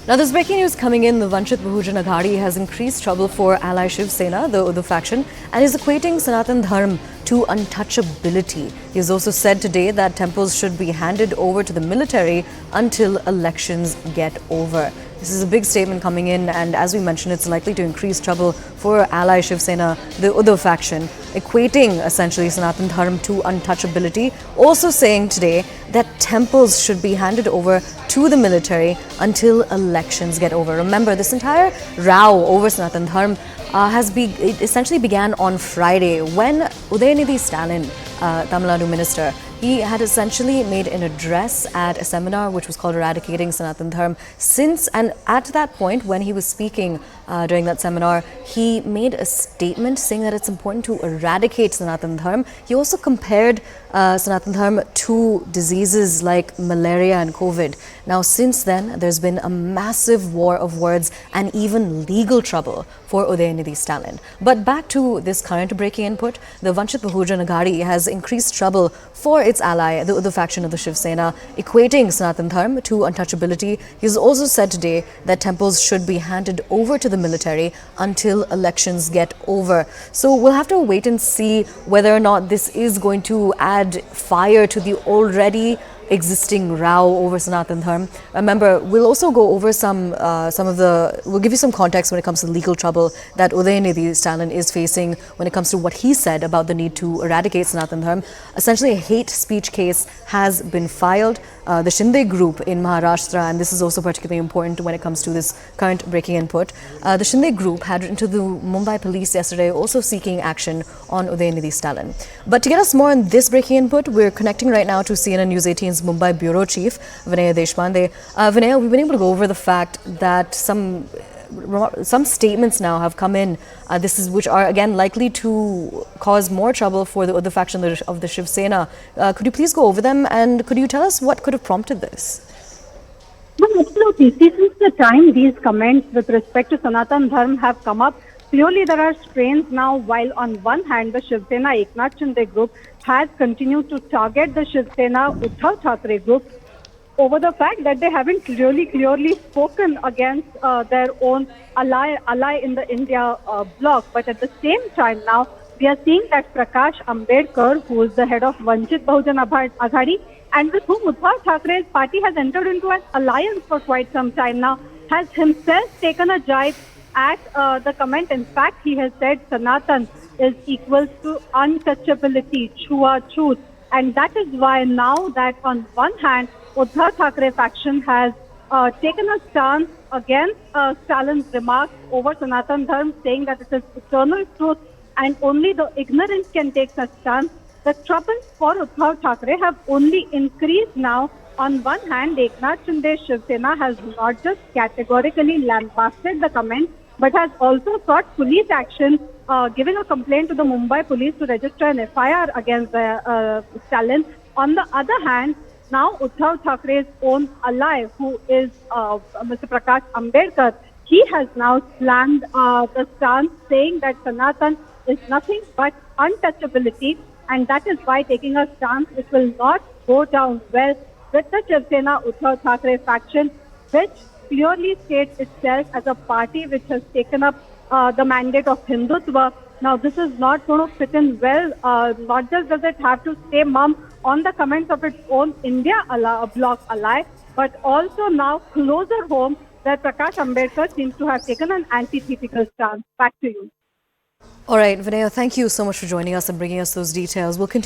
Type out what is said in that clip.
Now, there's breaking news coming in. The Vanchit Bahujan Aghadi has increased trouble for ally Shiv Sena, the faction, and is equating Sanatan Dharma to untouchability. He has also said today that temples should be handed over to the military until elections get over. This is a big statement coming in, and as we mentioned, it's likely to increase trouble for ally Shiv Sena, the faction, equating essentially Sanatan Dharma to untouchability. Also saying today that temples should be handed over to the military until elections get over. Remember, this entire row over Sanatan Dharma it essentially began on Friday when Udayanidhi Stalin, Tamil Nadu minister, he had essentially made an address at a seminar which was called Eradicating Sanatan Dharma. And at that point, when he was speaking during that seminar, he made a statement saying that it's important to eradicate Sanatan Dharma. He also compared Sanatan Dharma to diseases like malaria and COVID. Now, since then, there's been a massive war of words and even legal trouble for Udayanidhi Stalin. But back to this current breaking input, the Vanchit Bahujan Aghadi has increased trouble for its ally, the faction of the Shiv Sena, equating Sanatan Dharma to untouchability. He's also said today that temples should be handed over to the military until elections get over. So we'll have to wait and see whether or not this is going to add fire to the already existing row over Sanatan Dharma. Remember, we'll also go over we'll give you some context when it comes to legal trouble that Udayanidhi Stalin is facing when it comes to what he said about the need to eradicate Sanatan Dharma. Essentially, a hate speech case has been filed. The Shinde group in Maharashtra, and this is also particularly important when it comes to this current breaking input. The Shinde group had written to the Mumbai police yesterday also seeking action on Udayanidhi Stalin. But to get us more on this breaking input, we're connecting right now to CNN News18's Mumbai Bureau Chief, Vinay Deshpande. Vinay, we've been able to go over the fact that some statements now have come in, which are again likely to cause more trouble for the faction of the Shiv Sena. Could you please go over them, and could you tell us what could have prompted this? No, absolutely. See, since the time these comments with respect to Sanatan Dharma have come up, clearly there are strains now. While on one hand, the Shiv Sena Eknath Shinde group has continued to target the Shiv Sena Uddhav Thackeray group over the fact that they haven't really clearly spoken against their own ally in the India bloc. But at the same time now, we are seeing that Prakash Ambedkar, who is the head of Vanchit Bahujan Aghadi, and with whom Uddhav Thackeray's party has entered into an alliance for quite some time now, has himself taken a jibe at the comment. In fact, he has said Sanatan is equal to untouchability, truth. And that is why now that on one hand, Uddhav Thackeray faction has taken a stance against Stalin's remarks over Sanatan Dharma, saying that it is eternal truth and only the ignorant can take such stance. The troubles for Uddhav Thackeray have only increased now. On one hand, Eknath Shinde Shiv Sena has not just categorically lambasted the comment, but has also sought police action, giving a complaint to the Mumbai police to register an FIR against Stalin. On the other hand, now Uddhav Thackeray's own ally, who is Mr. Prakash Ambedkar, he has now slammed the stance, saying that Sanatan is nothing but untouchability, and that is why taking a stance which will not go down well with the Shiv Sena Uddhav Thackeray faction, which clearly states itself as a party which has taken up the mandate of Hindutva. Now, this is not going to fit in well. Not just does it have to stay mum on the comments of its own India bloc ally, but also now closer home that Prakash Ambedkar seems to have taken an antithetical stance. Back to you. All right, Vinay, thank you so much for joining us and bringing us those details. We'll continue.